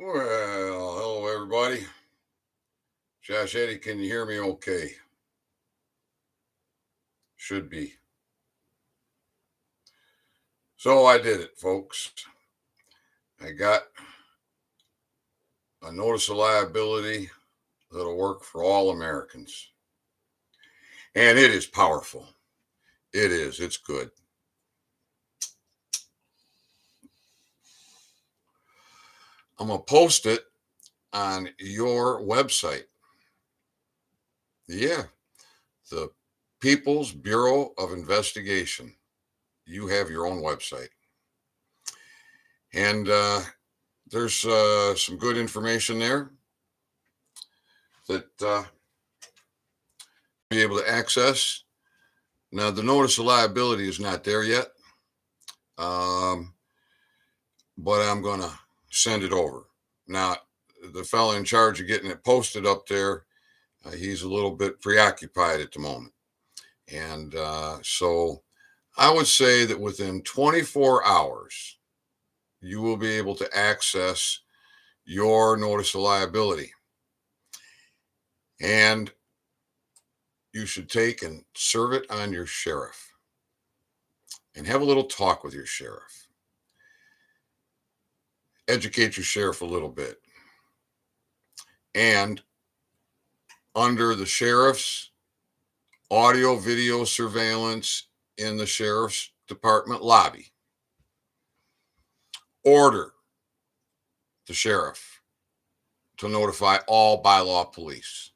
Well, hello everybody. Josh Eddie, can you hear me okay? Should be. So I did it, folks. I got a notice of liability that'll work for all Americans. And it is powerful. It is. It's good. I'm going to post it on your website. Yeah, the People's Bureau of Investigation. You have your own website. And there's some good information there that be able to access. Now, the notice of liability is not there yet, but I'm going to send it over. Now, the fellow in charge of getting it posted up there, he's a little bit preoccupied at the moment. And so I would say that within 24 hours, you will be able to access your notice of liability. And you should take and serve it on your sheriff and have a little talk with your sheriff. Educate your sheriff a little bit. And under the sheriff's audio video surveillance in the sheriff's department lobby, order the sheriff to notify all bylaw police.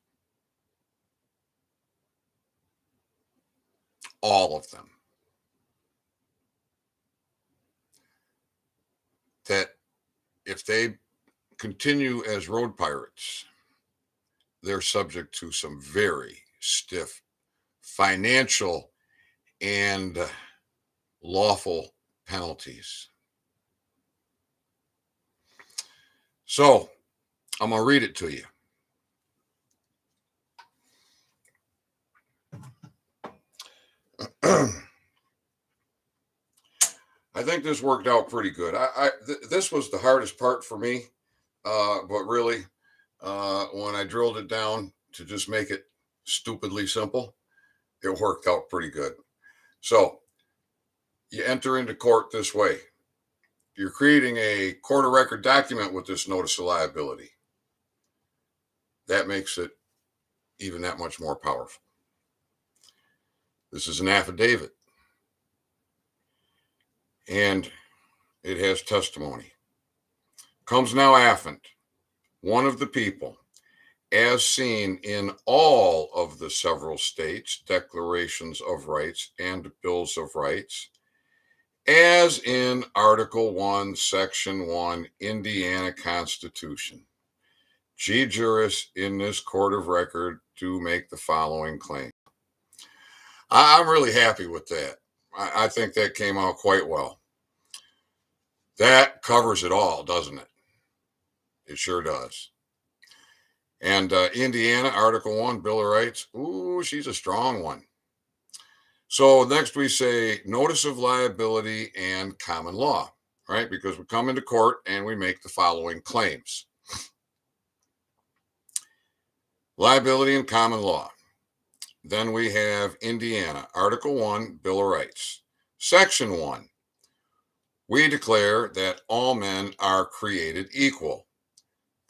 All of them. That if they continue as road pirates, they're subject to some very stiff financial and lawful penalties. So I'm going to read it to you. I think this worked out pretty good. This was the hardest part for me, but really, when I drilled it down to just make it stupidly simple, it worked out pretty good. So you enter into court this way. You're creating a court of record document with this notice of liability. That makes it even that much more powerful. This is an affidavit, and it has testimony. Comes now affiant, one of the people, as seen in all of the several states' declarations of rights and bills of rights, as in Article 1, Section 1, Indiana Constitution. G. Juris in this court of record do make the following claim. I'm really happy with that. I think that came out quite well. That covers it all, doesn't it? It sure does. And Indiana, Article 1, Bill of Rights. Ooh, she's a strong one. So next we say notice of liability and common law, right? Because we come into court and we make the following claims. Liability and common law. Then we have Indiana, Article 1, Bill of Rights. Section 1. We declare that all men are created equal,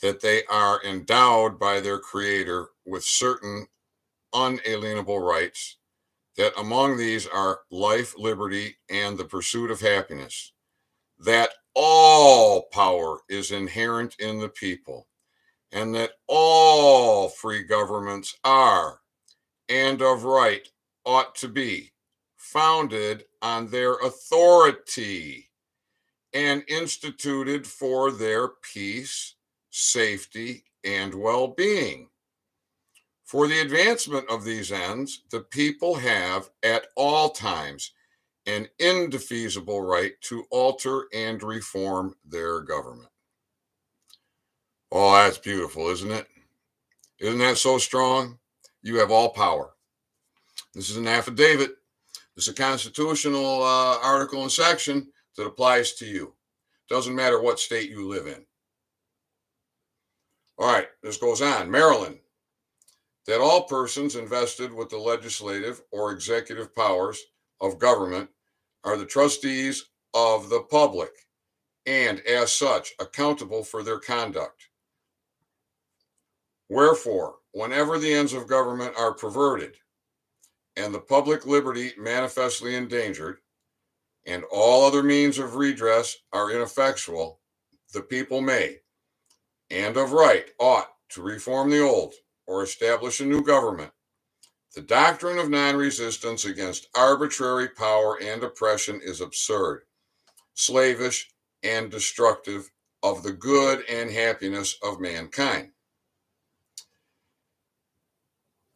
that they are endowed by their Creator with certain unalienable rights, that among these are life, liberty, and the pursuit of happiness, that all power is inherent in the people, and that all free governments are, and of right ought to be, founded on their authority and instituted for their peace, safety, and well-being. For the advancement of these ends, the people have at all times an indefeasible right to alter and reform their government. Oh, that's beautiful, isn't it? Isn't that so strong? You have all power. This is an affidavit. This is a constitutional article and section that applies to you. Doesn't matter what state you live in. All right, this goes on. Maryland, that all persons invested with the legislative or executive powers of government are the trustees of the public and, as such, accountable for their conduct. Wherefore, whenever the ends of government are perverted and the public liberty manifestly endangered, and all other means of redress are ineffectual, the people may, and of right ought, to reform the old or establish a new government. The doctrine of non resistance against arbitrary power and oppression is absurd, slavish, and destructive of the good and happiness of mankind.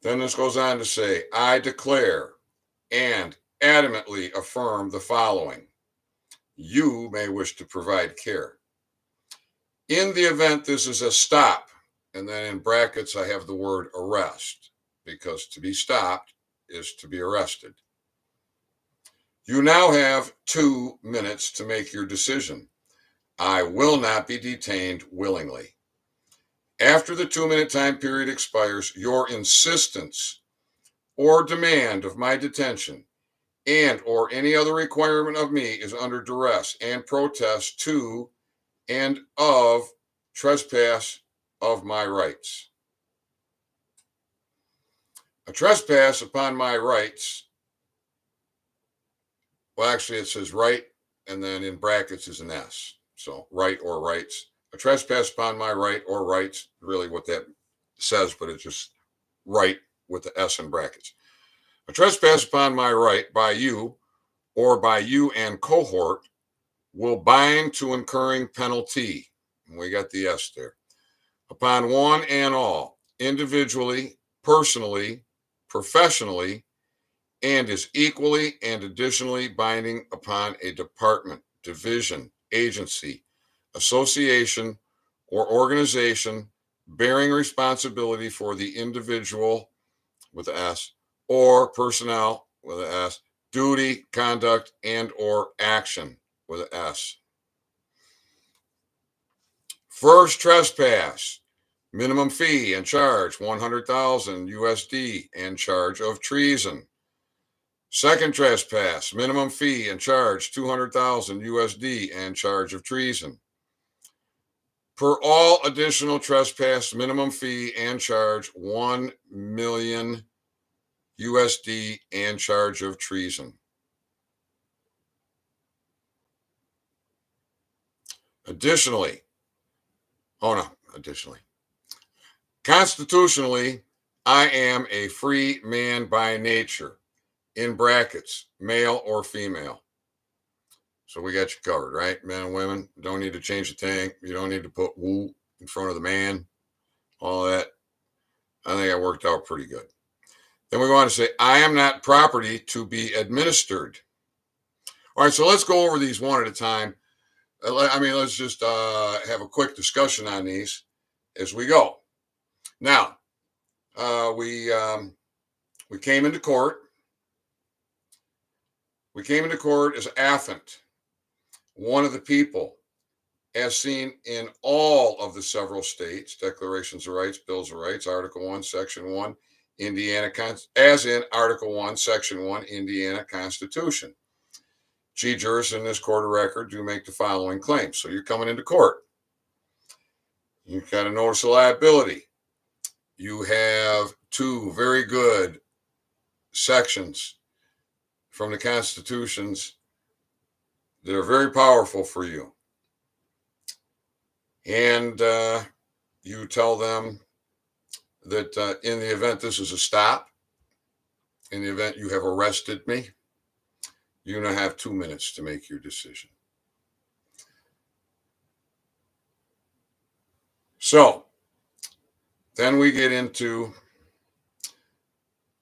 Then this goes on to say, I declare and adamantly affirm the following. You may wish to provide care. In the event this is a stop, and then in brackets I have the word arrest, because to be stopped is to be arrested. You now have 2 minutes to make your decision. I will not be detained willingly. After the 2-minute time period expires, your insistence or demand of my detention and or any other requirement of me is under duress and protest to and of trespass of my rights. A trespass upon my rights, well, actually, it says right, and then in brackets is an S. So right or rights. A trespass upon my right or rights, really what that says, but it's just right with the S in brackets. A trespass upon my right by you or by you and cohort will bind to incurring penalty. And we got the S there. Upon one and all, individually, personally, professionally, and is equally and additionally binding upon a department, division, agency, association, or organization bearing responsibility for the individual with an S or personnel with an S, duty, conduct, and or action with an S. First trespass, minimum fee and charge 100,000 USD and charge of treason. Second trespass, minimum fee and charge 200,000 USD and charge of treason. Per all additional trespass, minimum fee and charge 1 million USD and charge of treason. Additionally, constitutionally, I am a free man by nature, in brackets, male or female. So we got you covered, right? Men and women, don't need to change the thing. You don't need to put woo in front of the man, all that. I think I worked out pretty good. Then we go on to say, I am not property to be administered. All right, so let's go over these one at a time. Let's just have a quick discussion on these as we go. Now, we came into court. We came into court as affiant, one of the people, as seen in all of the several states, Declarations of Rights, Bills of Rights, Article 1, Section 1, Indiana, as in Article 1, Section 1, Indiana Constitution. G. jurors in this court of record do make the following claims. So you're coming into court. You've got a notice of liability. You have 2 very good sections from the Constitutions that are very powerful for you. And you tell them that in the event this is a stop, in the event you have arrested me, you now have 2 minutes to make your decision. So then we get into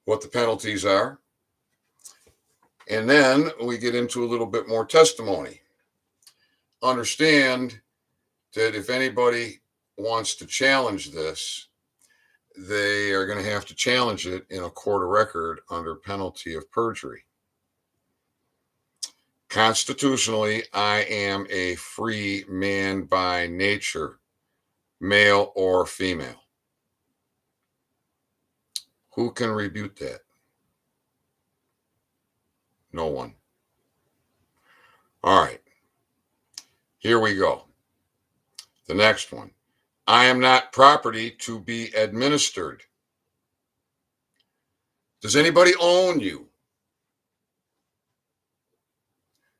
what the penalties are. And then we get into a little bit more testimony. Understand that if anybody wants to challenge this, they are going to have to challenge it in a court of record under penalty of perjury. Constitutionally, I am a free man by nature, male or female. Who can rebut that? No one. All right, here we go. The next one. I am not property to be administered. Does anybody own you?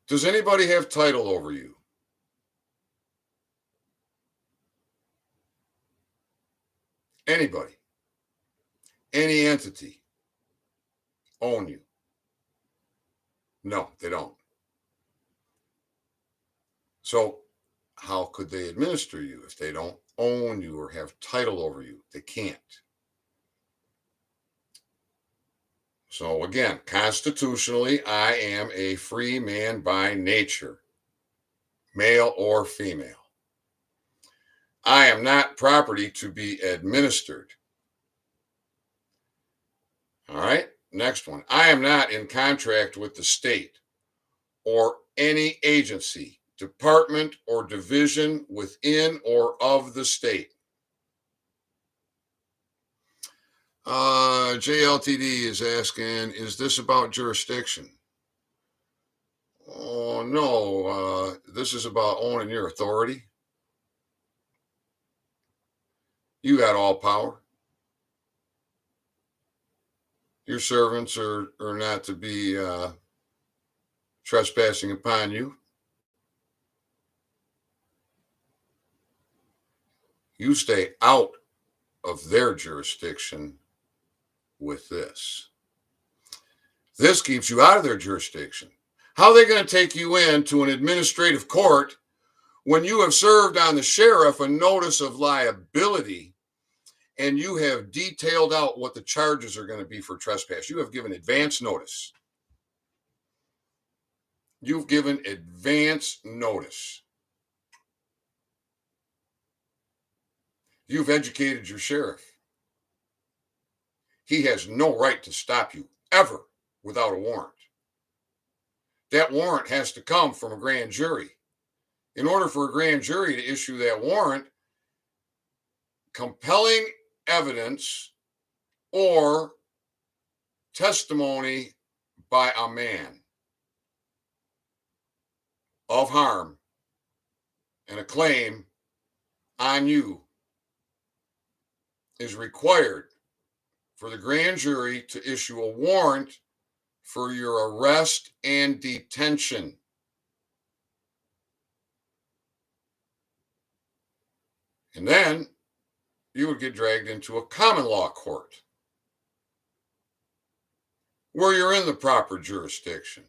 Does anybody have title over you? Anybody, any entity own you? No, they don't. So, how could they administer you if they don't own you or have title over you? They can't. So, again, constitutionally, I am a free man by nature, male or female. I am not property to be administered. All right, next one. I am not in contract with the state or any agency, department, or division within or of the state. JLTD is asking, is this about jurisdiction? Oh, no. This is about owning your authority. You got all power. Your servants are not to be trespassing upon you. You stay out of their jurisdiction with this. This keeps you out of their jurisdiction. How are they going to take you into an administrative court when you have served on the sheriff a notice of liability and you have detailed out what the charges are going to be for trespass? You have given advance notice. You've given advance notice. You've educated your sheriff. He has no right to stop you ever without a warrant. That warrant has to come from a grand jury. In order for a grand jury to issue that warrant, compelling evidence or testimony by a man of harm and a claim on you is required for the grand jury to issue a warrant for your arrest and detention. And then you would get dragged into a common law court where you're in the proper jurisdiction.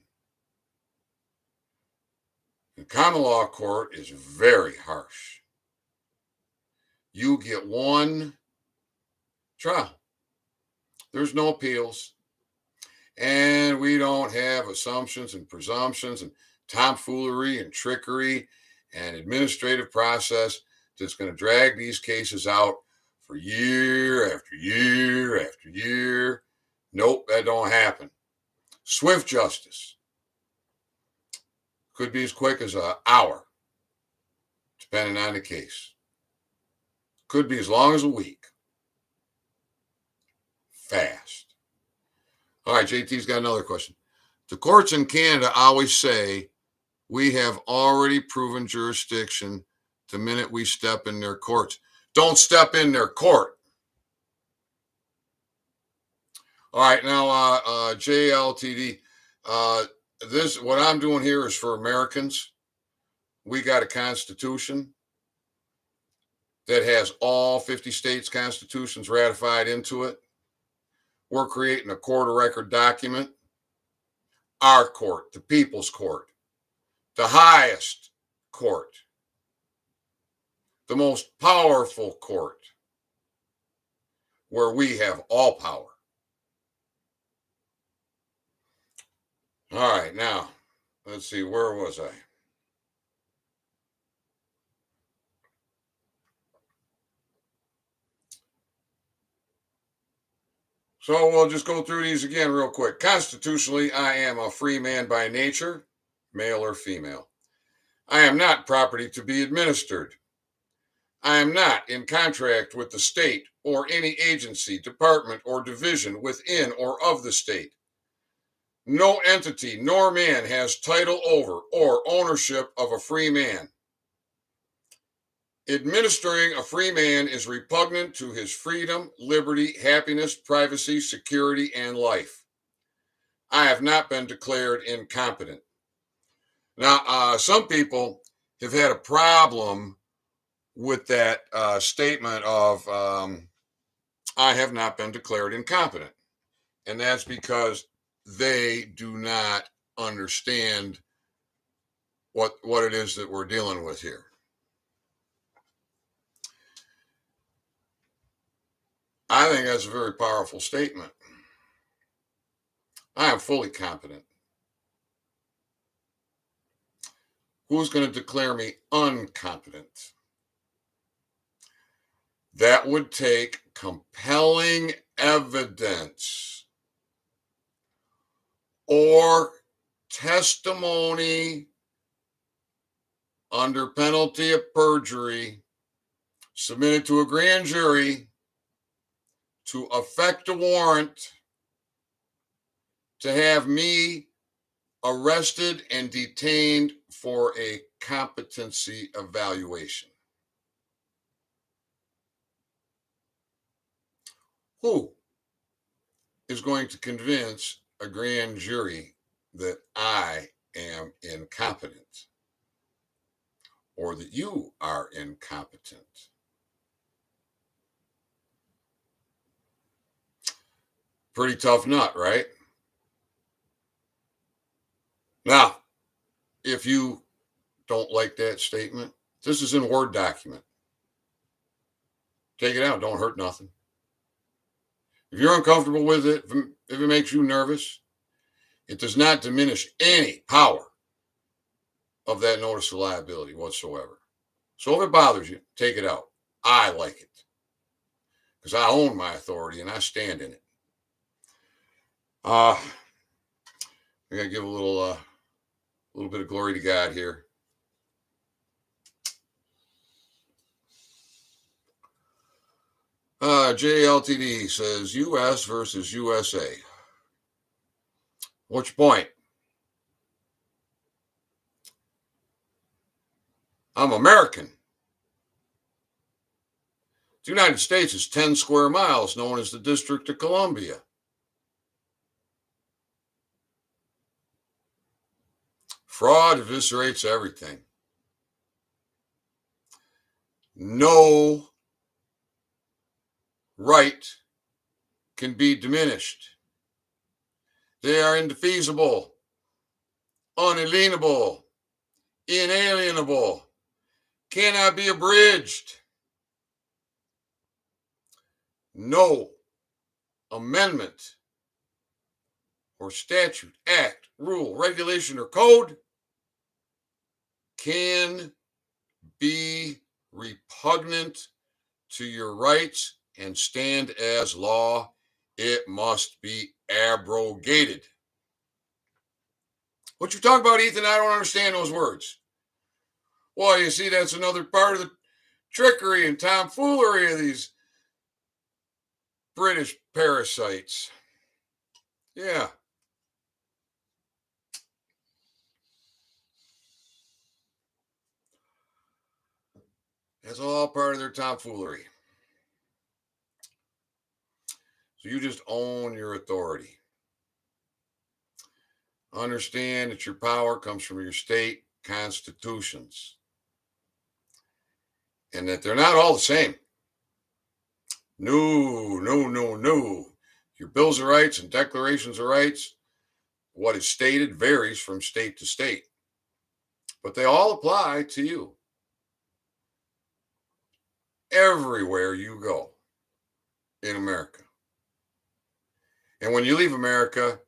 The common law court is very harsh. You get one trial. There's no appeals. And we don't have assumptions and presumptions and tomfoolery and trickery and administrative process that's going to drag these cases out for year after year after year. Nope, that don't happen. Swift justice. Could be as quick as an hour, depending on the case. Could be as long as a week. Fast. All right, JT's got another question. The courts in Canada always say we have already proven jurisdiction the minute we step in their courts. Don't step in their court. All right, now JLTD. This what I'm doing here is for Americans. We got a constitution that has all 50 states' constitutions ratified into it. We're creating a court of record document. Our court, the people's court, the highest court, the most powerful court, where we have all power. All right, now, let's see, where was I? So we'll just go through these again real quick. Constitutionally, I am a free man by nature, male or female. I am not property to be administered. I am not in contract with the state or any agency, department, or division within or of the state. No entity nor man has title over or ownership of a free man. Administering a free man is repugnant to his freedom, liberty, happiness, privacy, security, and life. I have not been declared incompetent. Now, some people have had a problem with that statement of I have not been declared incompetent. And that's because they do not understand what it is that we're dealing with here. I think that's a very powerful statement. I am fully competent. Who's going to declare me incompetent? That would take compelling evidence or testimony under penalty of perjury submitted to a grand jury to effect a warrant to have me arrested and detained for a competency evaluation. Who is going to convince a grand jury that I am incompetent or that you are incompetent? Pretty tough nut, right? Now, if you don't like that statement, this is in a Word document. Take it out. Don't hurt nothing. If you're uncomfortable with it, if it makes you nervous, it does not diminish any power of that notice of liability whatsoever. So if it bothers you, take it out. I like it because I own my authority and I stand in it. I gotta give a little bit of glory to God here. JLTD says U.S. versus USA. What's your point? I'm American. The United States is 10 square miles, known as the District of Columbia. Fraud eviscerates everything. No right can be diminished. They are indefeasible, unalienable, inalienable, cannot be abridged. No amendment or statute, act, rule, regulation, or code can be repugnant to your rights and stand as law. It must be abrogated. What you talk about, Ethan, I don't understand those words. Well, you see, that's another part of the trickery and tomfoolery of these British parasites. Yeah. That's all part of their tomfoolery. So you just own your authority. Understand that your power comes from your state constitutions and that they're not all the same. No, no, no, no. Your Bills of Rights and Declarations of Rights, what is stated varies from state to state, but they all apply to you everywhere you go in America. And when you leave America,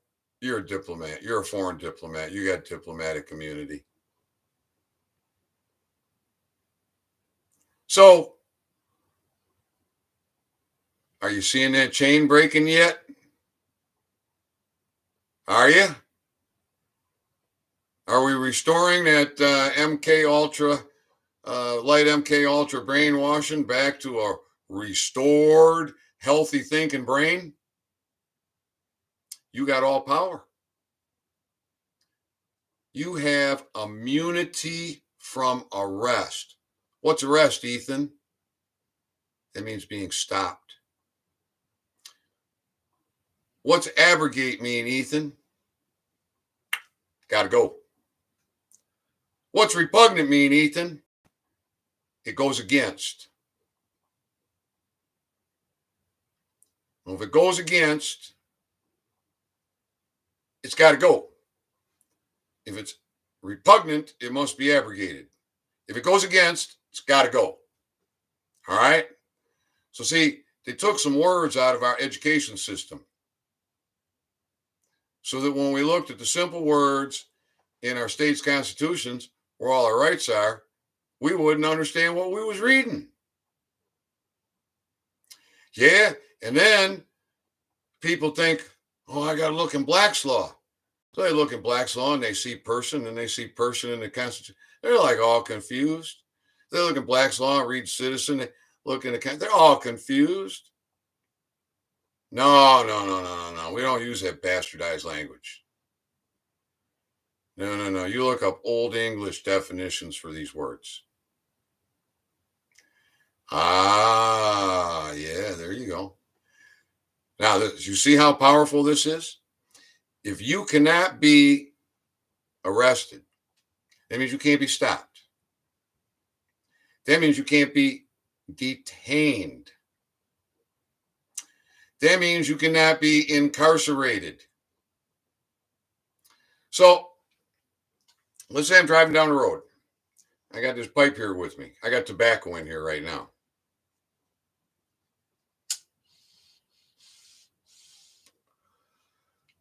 you're a diplomat. You're a foreign diplomat. You got diplomatic immunity. So, are you seeing that chain breaking yet? Are you? Are we restoring that MK Ultra light MK Ultra brainwashing back to a restored, healthy thinking brain, you got all power. You have immunity from arrest. What's arrest, Ethan? That means being stopped. What's abrogate mean, Ethan? Gotta go. What's repugnant mean, Ethan? It goes against. Well, if it goes against, it's got to go. If it's repugnant, it must be abrogated. If it goes against, it's got to go. All right? So, see, they took some words out of our education system so that when we looked at the simple words in our state's constitutions, where all our rights are, we wouldn't understand what we was reading. Yeah, and then people think, oh, I got to look in Black's Law. So they look in Black's Law and they see person and they see person in the Constitution. They're like all confused. They look in Black's Law and read citizen. They look in the, they're all confused. No, no, no, no, no, no. We don't use that bastardized language. No, no, no. You look up Old English definitions for these words. Ah, yeah, there you go. Now, you see how powerful this is? If you cannot be arrested, that means you can't be stopped. That means you can't be detained. That means you cannot be incarcerated. So, let's say I'm driving down the road. I got this pipe here with me. I got tobacco in here right now.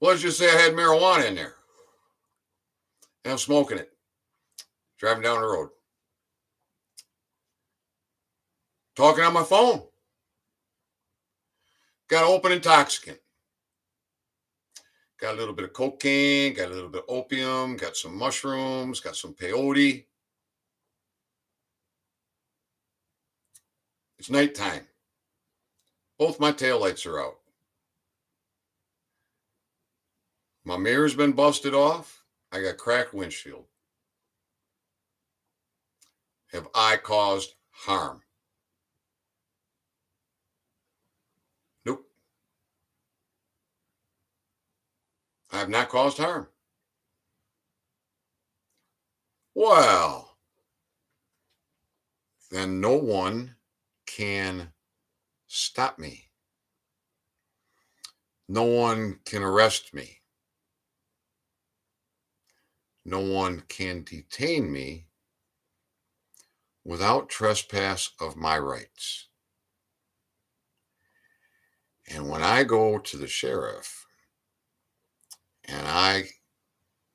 Let's just say I had marijuana in there. And I'm smoking it. Driving down the road. Talking on my phone. Got an open intoxicant. Got a little bit of cocaine, got a little bit of opium, got some mushrooms, got some peyote. It's nighttime. Both my taillights are out. My mirror's been busted off. I got cracked windshield. Have I caused harm? Nope. I have not caused harm. Well, then no one can stop me. No one can arrest me. No one can detain me without trespass of my rights. And when I go to the sheriff and I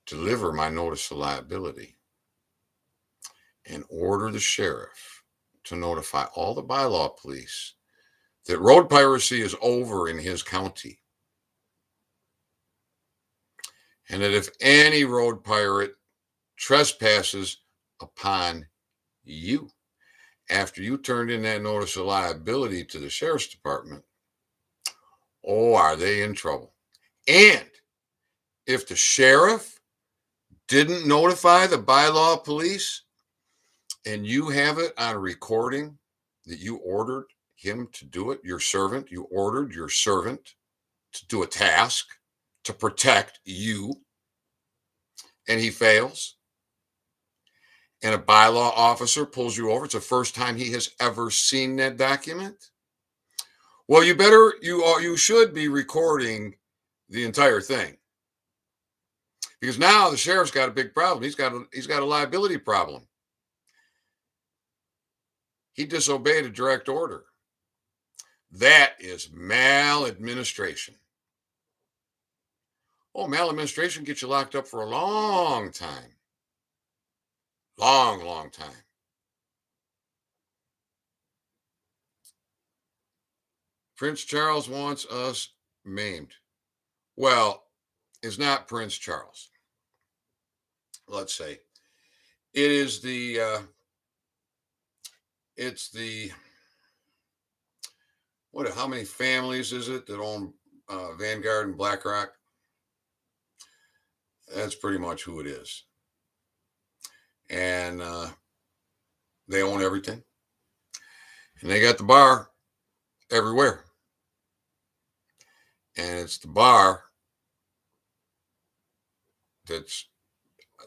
deliver my notice of liability and order the sheriff to notify all the bylaw police that road piracy is over in his county, and that if any road pirate trespasses upon you after you turned in that notice of liability to the sheriff's department, oh, are they in trouble? And if the sheriff didn't notify the bylaw police and you have it on a recording that you ordered him to do it, your servant, you ordered your servant to do a task to protect you, and he fails, and a bylaw officer pulls you over, it's the first time he has ever seen that document. Well, you should be recording the entire thing, because now the sheriff's got a big problem. He's got a liability problem. He disobeyed a direct order. That is maladministration. Oh, maladministration gets you locked up for a long time. Long, long time. Prince Charles wants us maimed. Well, it's not Prince Charles. Let's say it is the It's the what? How many families is it that own Vanguard and BlackRock? That's pretty much who it is, and they own everything, and they got the bar everywhere, and it's the bar that's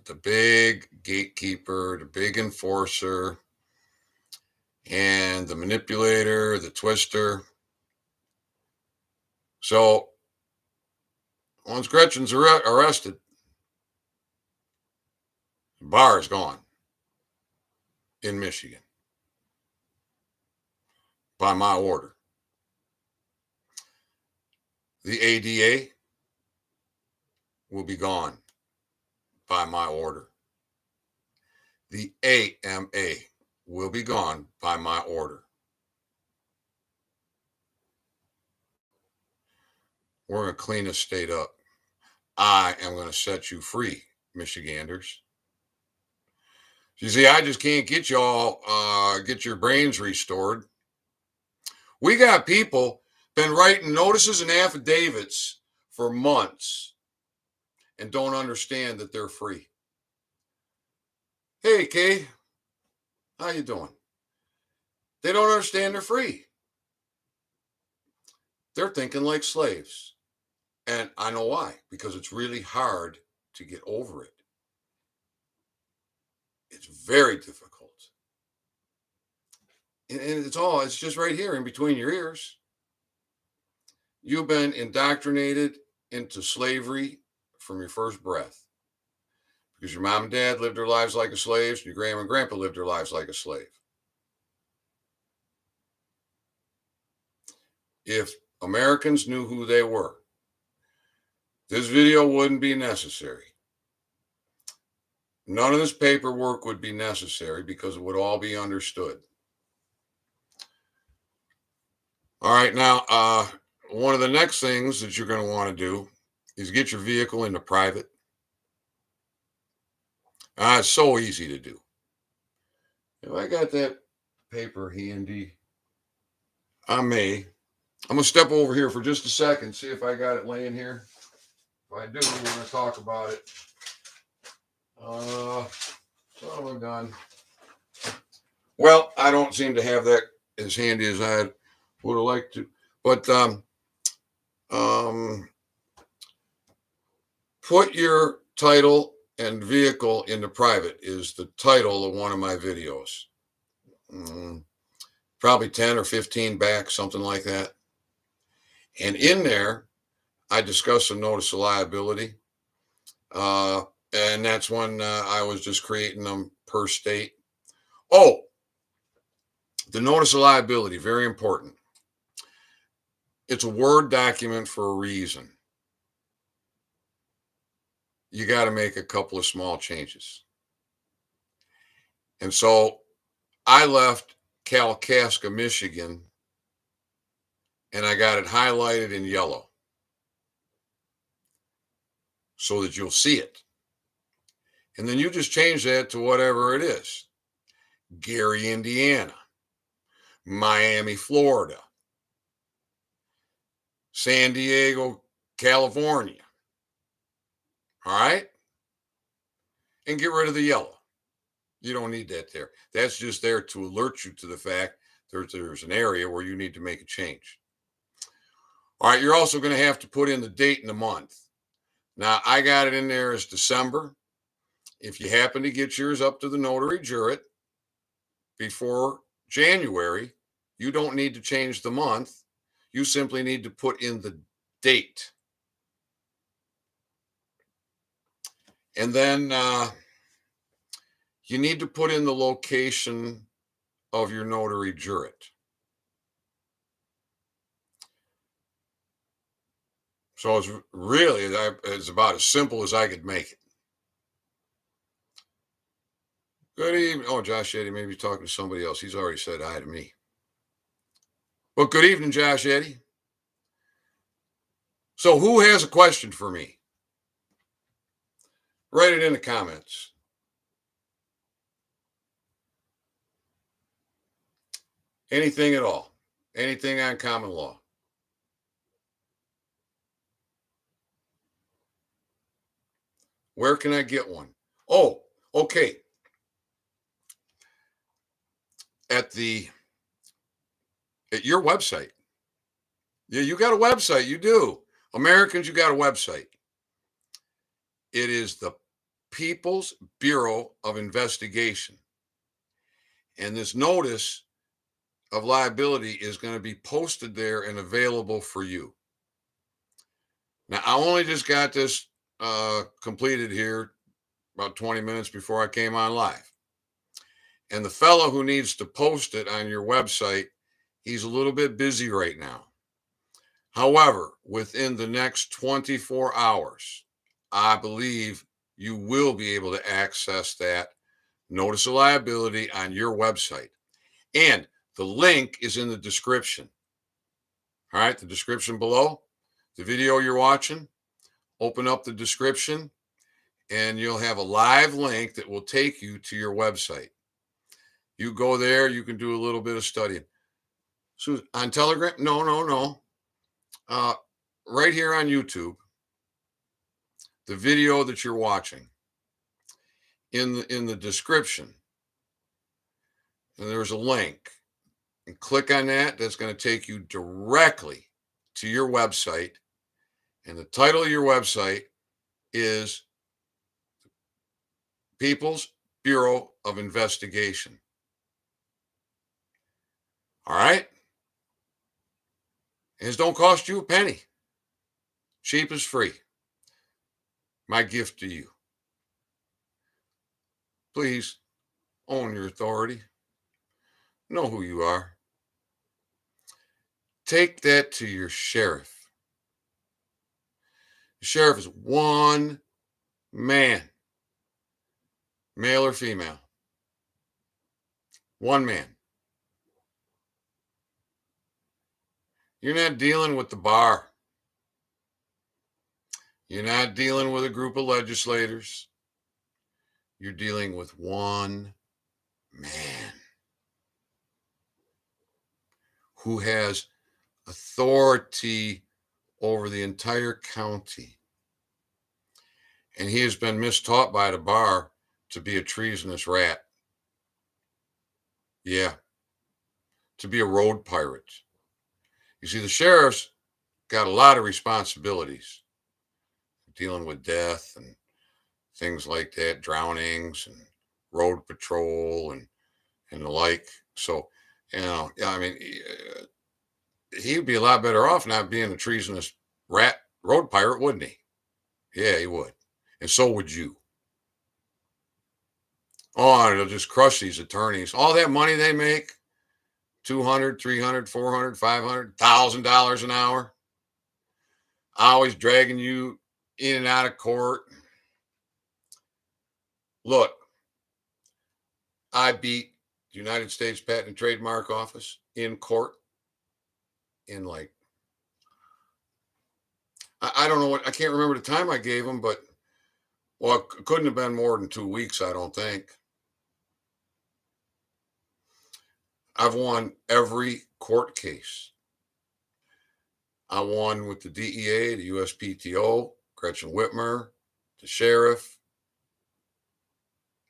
the big gatekeeper, the big enforcer, and the manipulator, the twister. So once Gretchen's arrested, the bar is gone in Michigan by my order. The ADA will be gone by my order. The AMA will be gone by my order. We're going to clean this state up. I am going to set you free, Michiganders. You see, I just can't get y'all, get your brains restored. We got people been writing notices and affidavits for months and don't understand that they're free. Hey, Kay, how you doing? They don't understand they're free. They're thinking like slaves. And I know why, because it's really hard to get over it. It's very difficult. And it's just right here in between your ears. You've been indoctrinated into slavery from your first breath because your mom and dad lived their lives like a slave, and your grandma and grandpa lived their lives like a slave. If Americans knew who they were, this video wouldn't be necessary. None of this paperwork would be necessary because it would all be understood. All right, now, one of the next things that you're going to want to do is get your vehicle into private. It's so easy to do. If I got that paper handy, I'm going to step over here for just a second, see if I got it laying here. If I do, we're going to talk about it. Son of a gun. Well, I don't seem to have that as handy as I would have liked to. But put your title and vehicle into private is the title of one of my videos. Probably 10 or 15 back, something like that. And in there, I discuss a notice of liability. And that's when I was just creating them per state. Oh, the notice of liability, very important. It's a Word document for a reason. You got to make a couple of small changes. And so I left Kalkaska, Michigan, and I got it highlighted in yellow so that you'll see it. And then you just change that to whatever it is. Gary, Indiana, Miami, Florida, San Diego, California. All right? And get rid of the yellow. You don't need that there. That's just there to alert you to the fact there's an area where you need to make a change. All right, you're also going to have to put in the date and the month. Now, I got it in there as December. If you happen to get yours up to the notary jurat before January, you don't need to change the month. You simply need to put in the date. And then you need to put in the location of your notary jurat. So it's about as simple as I could make it. Good evening. Oh, Josh Eddy, maybe talking to somebody else. He's already said hi to me. Well, good evening, Josh Eddy. So who has a question for me? Write it in the comments. Anything at all. Anything on common law. Where can I get one? Oh, okay. At the at your website. Yeah, you got a website. You do. Americans, you got a website. It is the People's Bureau of Investigation. And this notice of liability is going to be posted there and available for you. Now, I only just got this completed here about 20 minutes before I came on live. And the fellow who needs to post it on your website, he's a little bit busy right now. However, within the next 24 hours, I believe you will be able to access that notice of liability on your website. And the link is in the description. All right, the description below the video you're watching. Open up the description and you'll have a live link that will take you to your website. You go there, you can do a little bit of studying. So on Telegram? No. Right here on YouTube, the video that you're watching, in the description, and there's a link. And click on that. That's going to take you directly to your website. And the title of your website is People's Bureau of Investigation. All right? And it don't cost you a penny. Cheap is free. My gift to you. Please own your authority. Know who you are. Take that to your sheriff. The sheriff is one man, male or female. One man. You're not dealing with the bar. You're not dealing with a group of legislators. You're dealing with one man who has authority over the entire county. And he has been mistaught by the bar to be a treasonous rat. Yeah, to be a road pirate. You see, the sheriff's got a lot of responsibilities dealing with death and things like that, drownings and road patrol and the like. So, I mean, he'd be a lot better off not being a treasonous rat road pirate, wouldn't he? Yeah, he would. And so would you. Oh, it'll just crush these attorneys. All that money they make, $200, $300, $400, $500, $1,000 an hour, always dragging you in and out of court. Look, I beat the United States Patent and Trademark Office in court in like, I don't know what, I can't remember the time I gave them, but well, it couldn't have been more than 2 weeks, I don't think. I've won every court case. I won with the DEA, the USPTO, Gretchen Whitmer, the sheriff,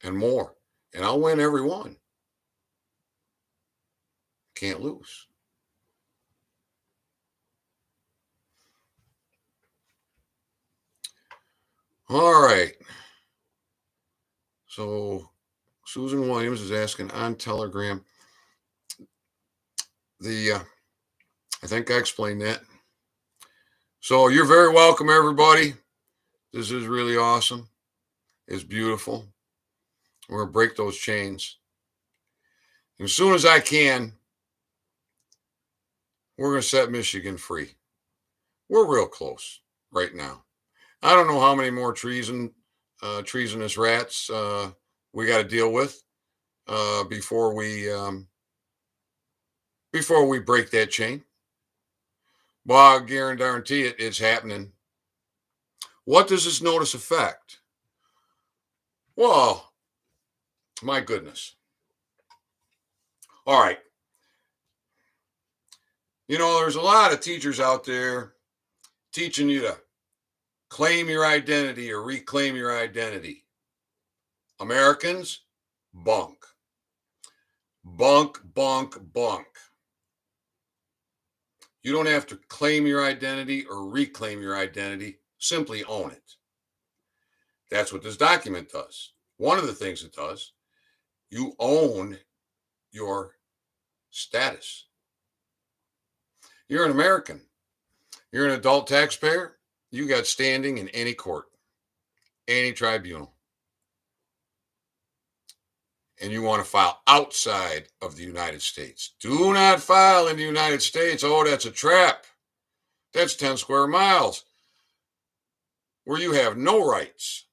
and more. And I'll win every one. Can't lose. All right. So Susan Williams is asking on Telegram. I think I explained that. So you're very welcome, everybody. This is really awesome. It's beautiful. We're gonna break those chains. And as soon as I can, we're gonna set Michigan free. We're real close right now. I don't know how many more treasonous rats we got to deal with before we break that chain. Well, I guarantee it, it's happening. What does this notice affect? Well, my goodness. All right. You know, there's a lot of teachers out there teaching you to claim your identity or reclaim your identity. Americans, bunk. Bunk, bunk, bunk. You don't have to claim your identity or reclaim your identity. Simply own it. That's what this document does. One of the things it does, you own your status. You're an American. You're an adult taxpayer. You got standing in any court, any tribunal. And you want to file outside of the United States. Do not file in the United States. Oh, that's a trap. That's 10 square miles where you have no rights,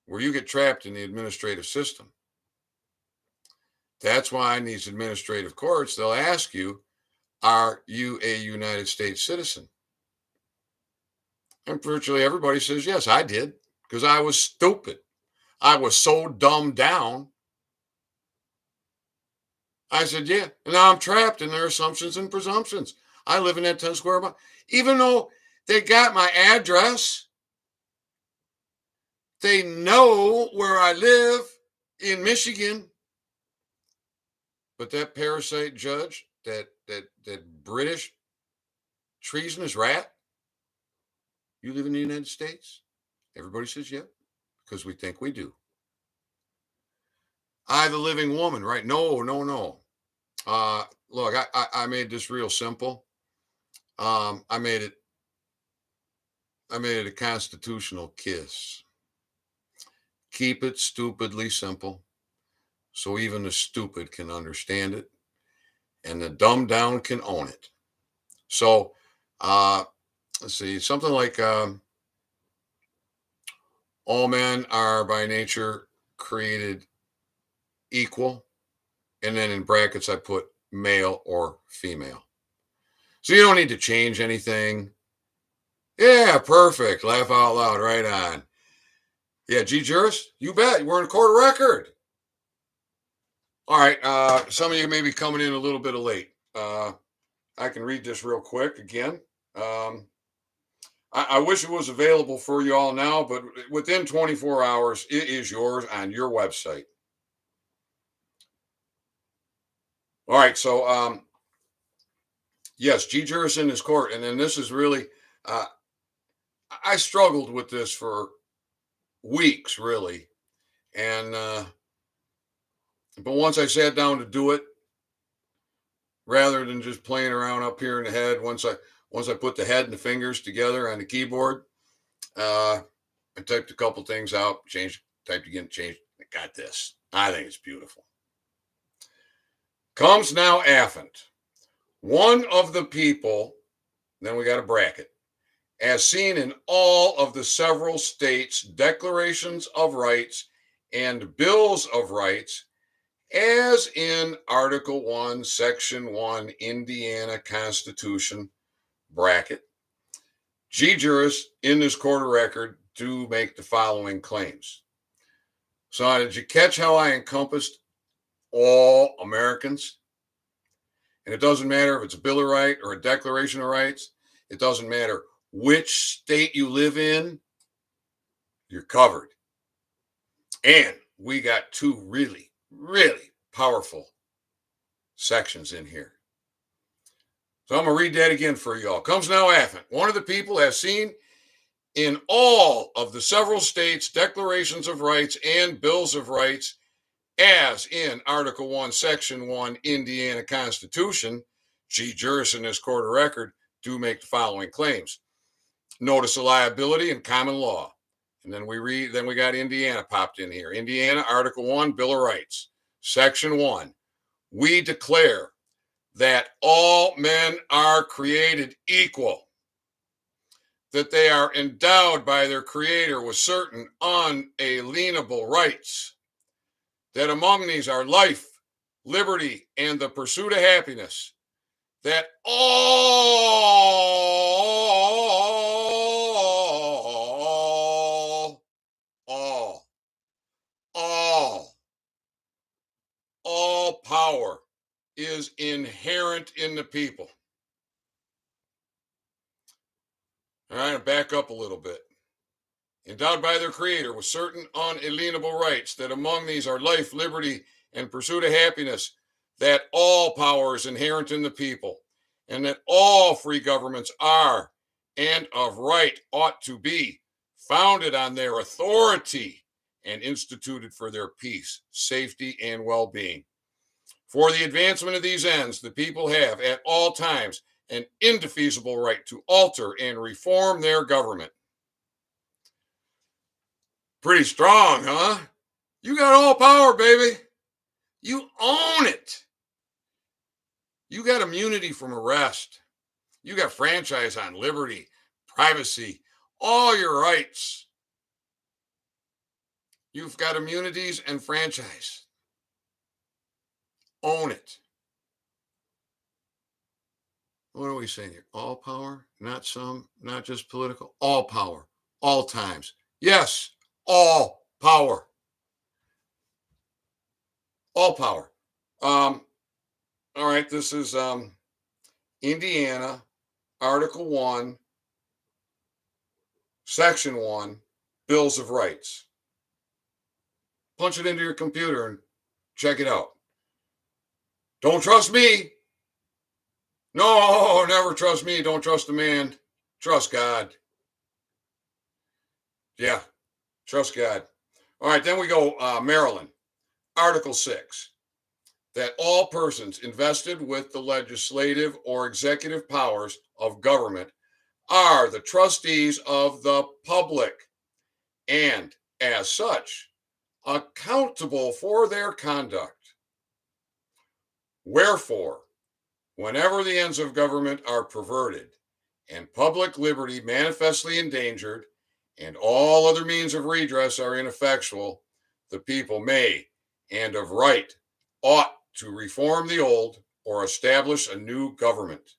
where you get trapped in the administrative system. That's why in these administrative courts, they'll ask you, are you a United States citizen? And virtually everybody says, yes, I did, because I was stupid. I was so dumbed down. I said, yeah. And now I'm trapped in their assumptions and presumptions. I live in that 10 square mile. Even though they got my address, they know where I live in Michigan. But that parasite judge, that British treasonous rat, you live in the United States? Everybody says, yeah, because we think we do. I, the living woman, right? No, no, no. Look, I made this real simple. I made it a constitutional kiss. Keep it stupidly simple, so even the stupid can understand it, and the dumbed down can own it. So, let's see, something like all men are by nature created equal, and then in brackets I put male or female. So you don't need to change anything. Yeah, perfect. Laugh out loud. Right on. Yeah, G. Juris, you bet. We're in a court of record. All right. Some of you may be coming in a little bit late. I can read this real quick again. I wish it was available for you all now, but within 24 hours, it is yours on your website. All right. So, yes, G. Juris in his court. And then this is really, I struggled with this for weeks, really. And, but once I sat down to do it, rather than just playing around up here in the head, once I put the head and the fingers together on the keyboard, I typed a couple things out, changed, typed again, changed. I got this. I think it's beautiful. Comes now affiant. One of the people, then we got a bracket, as seen in all of the several states' declarations of rights and bills of rights, as in Article 1, Section 1, Indiana Constitution, bracket, G. Juris in this court of record do make the following claims. So, did you catch how I encompassed all Americans? And it doesn't matter if it's a Bill of Rights or a Declaration of Rights. It doesn't matter which state you live in, you're covered. And we got two really, really powerful sections in here. So I'm going to read that again for y'all. Comes now affiant. One of the people has seen in all of the several states' declarations of rights and bills of rights, as in Article 1, Section 1, Indiana Constitution, G. Juris in this court of record do make the following claims. Notice of liability and common law. And then we got Indiana popped in here. Indiana, Article 1, Bill of Rights, Section 1. We declare that all men are created equal, that they are endowed by their Creator with certain unalienable rights, that among these are life, liberty, and the pursuit of happiness, that all power is inherent in the people. All right, I'll back up a little bit. Endowed by their creator with certain unalienable rights, that among these are life, liberty, and pursuit of happiness, that all power is inherent in the people, and that all free governments are, and of right ought to be, founded on their authority and instituted for their peace, safety, and well being. For the advancement of these ends, the people have at all times an indefeasible right to alter and reform their government. Pretty strong, huh? You got all power, baby. You own it. You got immunity from arrest. You got franchise on liberty, privacy, all your rights. You've got immunities and franchise. Own it. What are we saying here? All power, not some, not just political. All power, all times. Yes, all power. All power. All right, this is Indiana, Article 1, Section 1, Bills of Rights. Punch it into your computer and check it out. Don't trust me. No, never trust me. Don't trust a man. Trust God. Yeah, trust God. All right, then we go Maryland, Article 6, that all persons invested with the legislative or executive powers of government are the trustees of the public and, as such, accountable for their conduct. Wherefore, whenever the ends of government are perverted and public liberty manifestly endangered, and all other means of redress are ineffectual, the people may, and of right, ought to reform the old or establish a new government.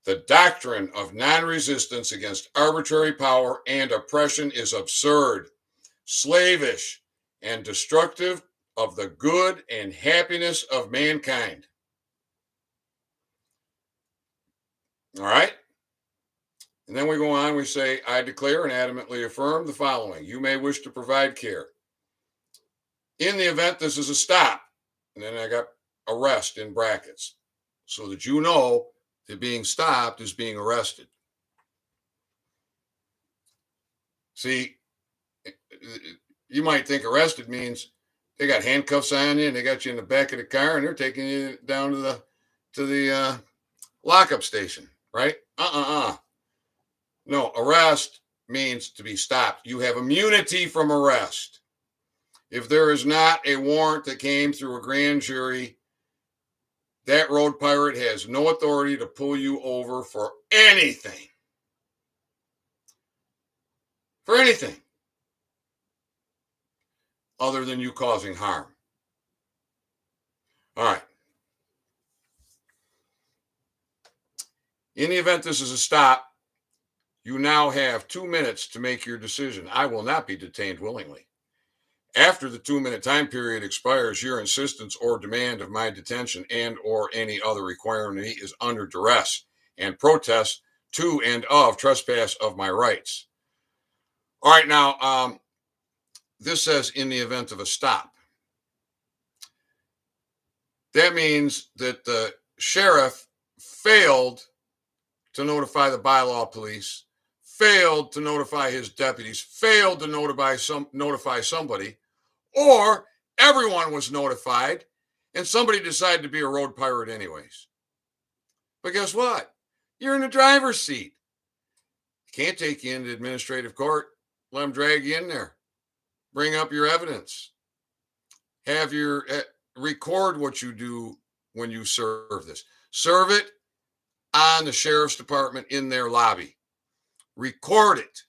The doctrine of non resistance against arbitrary power and oppression is absurd, slavish, and destructive of the good and happiness of mankind. All right? And then we go on, we say, I declare and adamantly affirm the following. You may wish to provide care. In the event this is a stop, and then I got arrest in brackets, so that you know that being stopped is being arrested. See, you might think arrested means they got handcuffs on you and they got you in the back of the car and they're taking you down to the lockup station, right? No, arrest means to be stopped. You have immunity from arrest. If there is not a warrant that came through a grand jury, that road pirate has no authority to pull you over for anything. For anything other than you causing harm. All right. In the event this is a stop, you now have 2 minutes to make your decision. I will not be detained willingly. After the 2-minute time period expires, your insistence or demand of my detention and or any other requirement is under duress and protest to and of trespass of my rights. All right, now, this says in the event of a stop. That means that the sheriff failed to notify the bylaw police, failed to notify his deputies, failed to notify somebody, or everyone was notified and somebody decided to be a road pirate anyways. But guess what? You're in the driver's seat. Can't take you into administrative court. Let them drag you in there. Bring up your evidence. Have your record what you do when you serve this. Serve it on the sheriff's department in their lobby. Record it.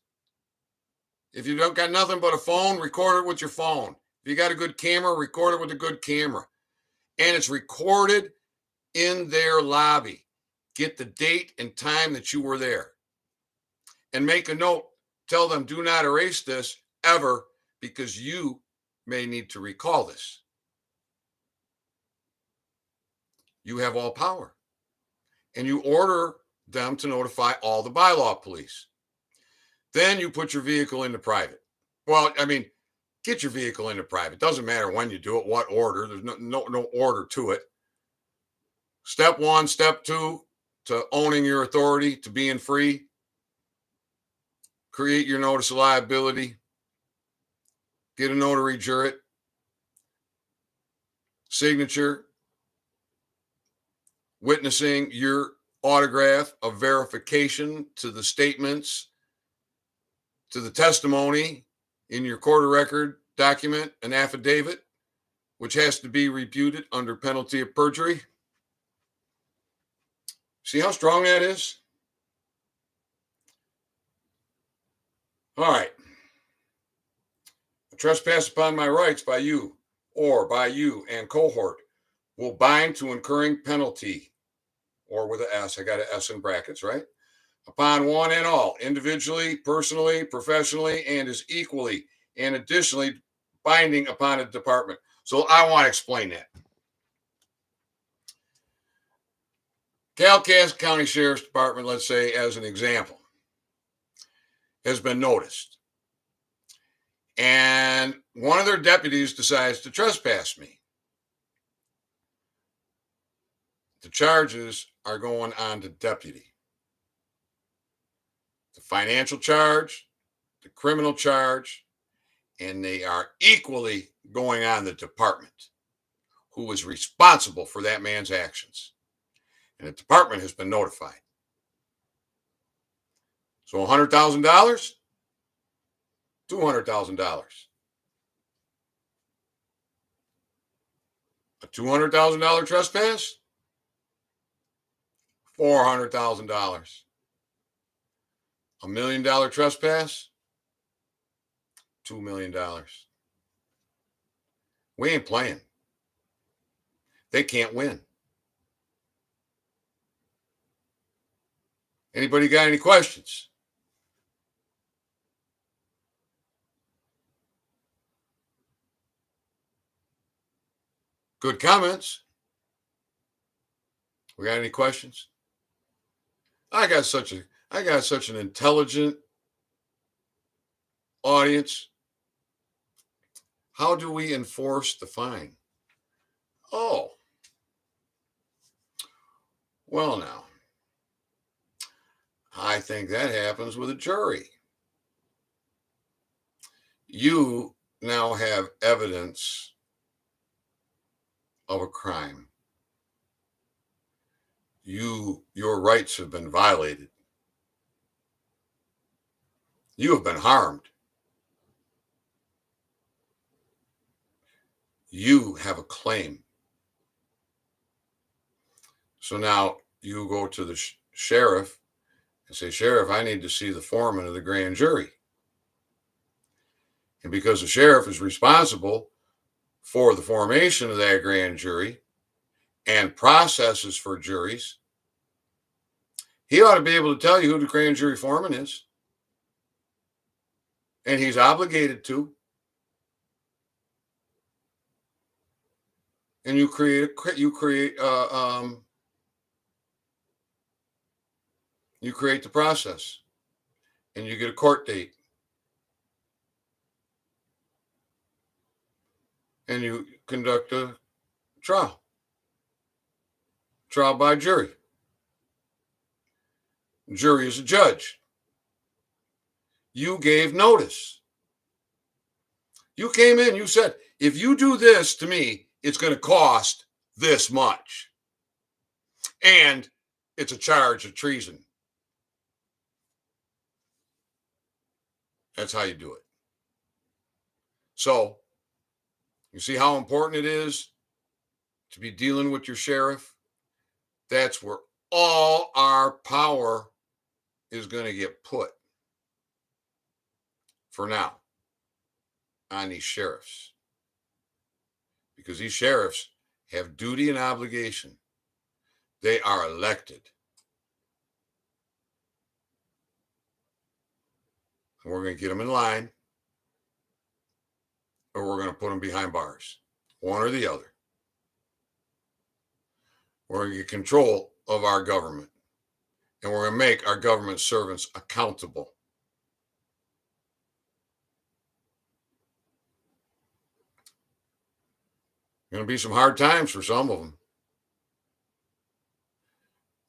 If you don't got nothing but a phone, record it with your phone. If you got a good camera, record it with a good camera. And it's recorded in their lobby. Get the date and time that you were there. And make a note. Tell them, do not erase this ever, because you may need to recall this. You have all power. And you order them to notify all the bylaw police. Then you put your vehicle into private. Well, I mean, get your vehicle into private. Doesn't matter when you do it, what order. There's no order to it. Step one, step two, to owning your authority, to being free. Create your notice of liability. Get a notary jurat. Signature. Witnessing your autograph of verification to the statements, to the testimony in your court of record document, an affidavit, which has to be refuted under penalty of perjury. See how strong that is? All right. A trespass upon my rights by you and cohort will bind to incurring penalty, or with an S. I got an S in brackets, right? Upon one and all, individually, personally, professionally, and is equally and additionally binding upon a department. So I want to explain that. Calcasieu County Sheriff's Department, let's say as an example, has been noticed. And one of their deputies decides to trespass me. The charges are going on to deputy. The financial charge, the criminal charge, and they are equally going on the department who is responsible for that man's actions. And the department has been notified. So $100,000, $200,000. A $200,000 trespass, $400,000. $1 million trespass, $2 million. We ain't playing. They can't win. Anybody got any questions? Good comments. We got any questions? I got such an intelligent audience. How do we enforce the fine? Oh, well, now, I think that happens with a jury. You now have evidence of a crime. Your rights have been violated. You have been harmed. You have a claim. So now you go to the sheriff and say, Sheriff, I need to see the foreman of the grand jury. And because the sheriff is responsible for the formation of that grand jury and processes for juries, he ought to be able to tell you who the grand jury foreman is. And he's obligated to. And you create the process, and you get a court date, and you conduct a trial by jury. Jury is a judge. You gave notice. You came in, you said, if you do this to me, it's going to cost this much. And it's a charge of treason. That's how you do it. So, you see how important it is to be dealing with your sheriff? That's where all our power is going to get put for now on these sheriffs. Because these sheriffs have duty and obligation. They are elected. And we're going to get them in line, or we're going to put them behind bars. One or the other. We're going to get control of our government. And we're going to make our government servants accountable. Going to be some hard times for some of them.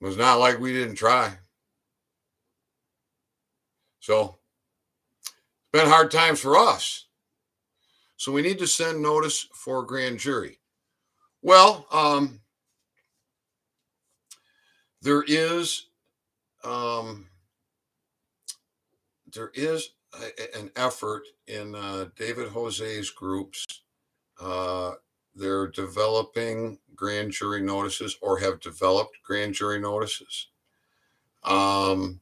It was not like we didn't try. So it's been hard times for us. So we need to send notice for a grand jury. Well, there is an effort in David Jose's groups. They're developing grand jury notices or have developed grand jury notices. Well,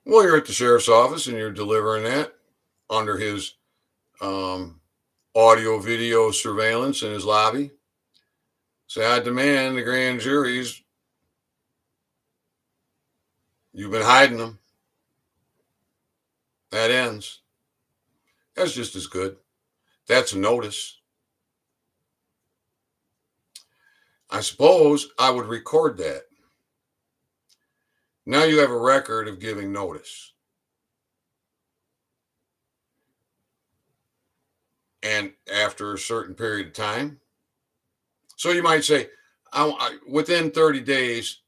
you're at the sheriff's office and you're delivering that under his audio video surveillance in his lobby. Say, I demand the grand juries. You've been hiding them. That ends. That's just as good. That's a notice. I suppose I would record that. Now you have a record of giving notice. And after a certain period of time, so you might say, within 30 days,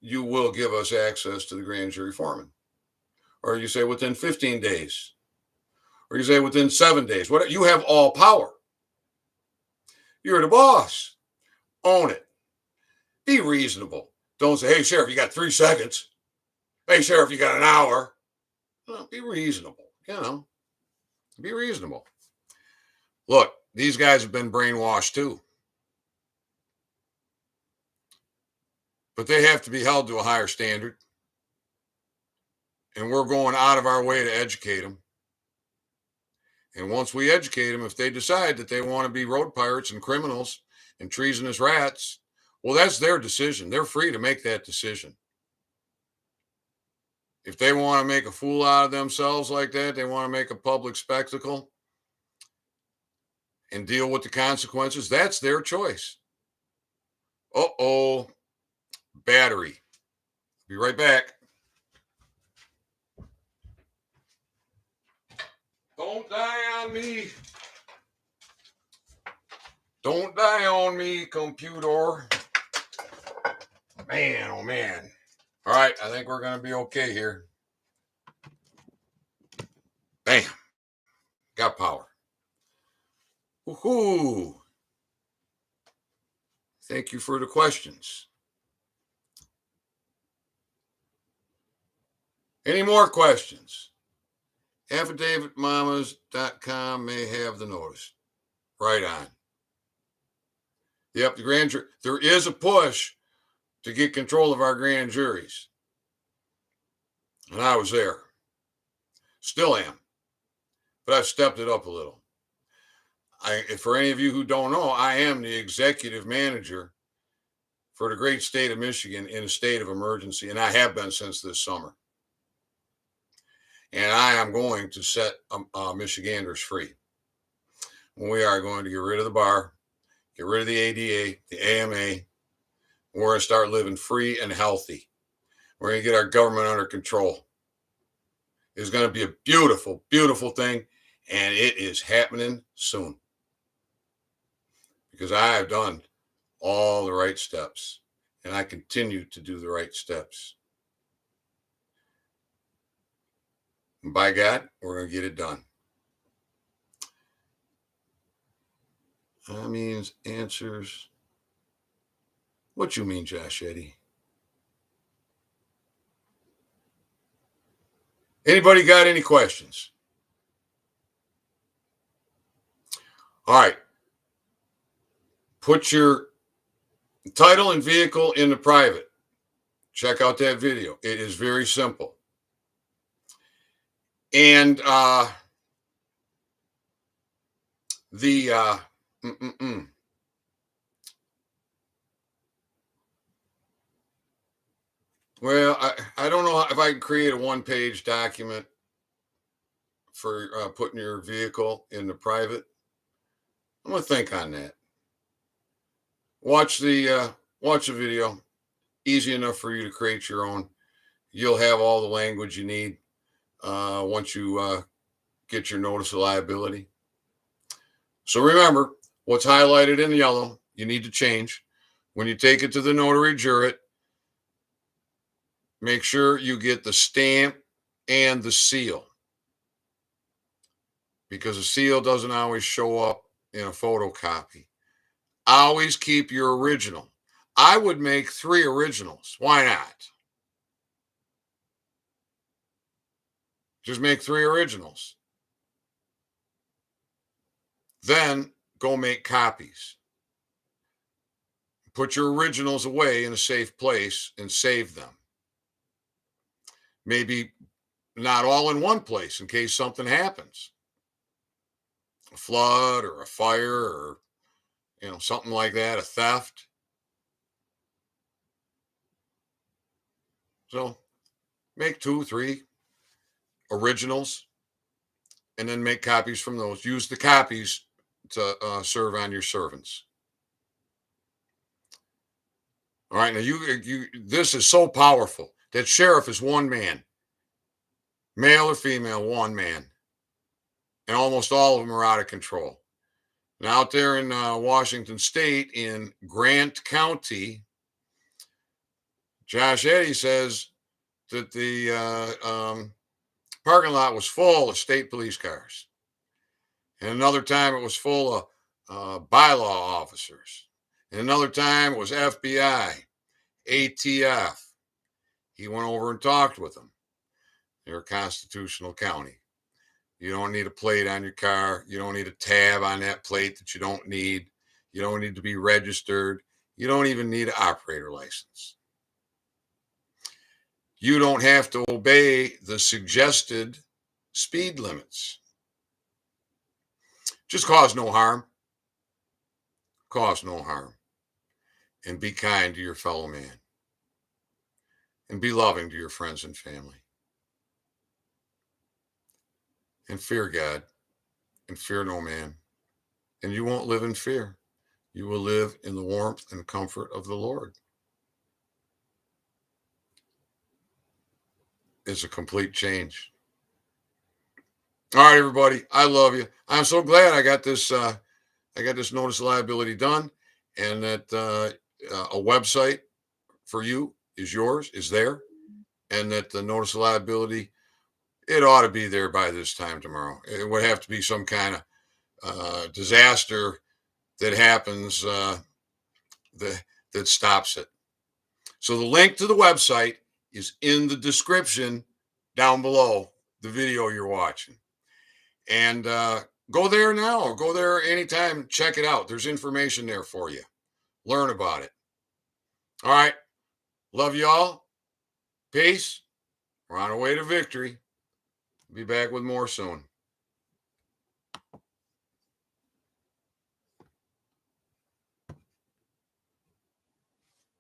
you will give us access to the grand jury foreman. Or you say within 15 days. Or you say within 7 days. What, you have all power. You're the boss. Own it. Be reasonable. Don't say, hey, Sheriff, you got 3 seconds. Hey, Sheriff, you got an hour. No, be reasonable. Be reasonable. Look, these guys have been brainwashed too. But they have to be held to a higher standard. And we're going out of our way to educate them. And once we educate them, if they decide that they want to be road pirates and criminals and treasonous rats, well, that's their decision. They're free to make that decision. If they want to make a fool out of themselves like that, they want to make a public spectacle and deal with the consequences, that's their choice. Uh-oh. Battery. Be right back. Don't die on me. Don't die on me, computer. Man, oh man. All right, I think we're going to be okay here. Bam. Got power. Woohoo. Thank you for the questions. Any more questions? affidavitmamas.com may have the notice. Right on. Yep, the grand jury. There is a push to get control of our grand juries. And I was there. Still am. But I've stepped it up a little. For any of you who don't know, I am the executive manager for the great state of Michigan in a state of emergency, and I have been since this summer. And I am going to set Michiganders free. We are going to get rid of the bar, get rid of the ADA, the AMA. We're going to start living free and healthy. We're going to get our government under control. It's going to be a beautiful, beautiful thing, and it is happening soon. Because I have done all the right steps, and I continue to do the right steps. And by God, we're going to get it done. That means answers. What you mean, Josh Eddy? Anybody got any questions? All right. Put your title and vehicle in the private. Check out that video. It is very simple. And well, I don't know if I can create a one-page document for putting your vehicle in the private. I'm going to think on that. Watch the video. Easy enough for you to create your own. You'll have all the language you need once you get your notice of liability. So remember, what's highlighted in yellow, you need to change. When you take it to the notary jurat, make sure you get the stamp and the seal, because the seal doesn't always show up in a photocopy. Always keep your original. I would make 3 originals. Why not? Just make 3 originals. Then go make copies. Put your originals away in a safe place and save them. Maybe not all in one place in case something happens, a flood or a fire or something like that, a theft. So make 2, 3 originals and then make copies from those. Use the copies to serve on your servants. All right, now you this is so powerful. That sheriff is one man, male or female, one man, and almost all of them are out of control. Now, out there in Washington State, in Grant County, Josh Eddy says that the parking lot was full of state police cars, and another time it was full of bylaw officers, and another time it was FBI, ATF. He went over and talked with them. They're a constitutional county. You don't need a plate on your car. You don't need a tab on that plate that you don't need. You don't need to be registered. You don't even need an operator license. You don't have to obey the suggested speed limits. Just cause no harm. Cause no harm. And be kind to your fellow man. And be loving to your friends and family. And fear God. And fear no man. And you won't live in fear. You will live in the warmth and comfort of the Lord. It's a complete change. All right, everybody. I love you. I'm so glad I got this notice of liability done, and that a website for you is there, and that the notice of liability, it ought to be there by this time tomorrow. It would have to be some kind of disaster that happens that stops it. So the link to the website is in the description down below the video you're watching. And go there now or go there anytime. Check it out. There's information there for you. Learn about it. All right. Love you all. Peace. We're on our way to victory. Be back with more soon.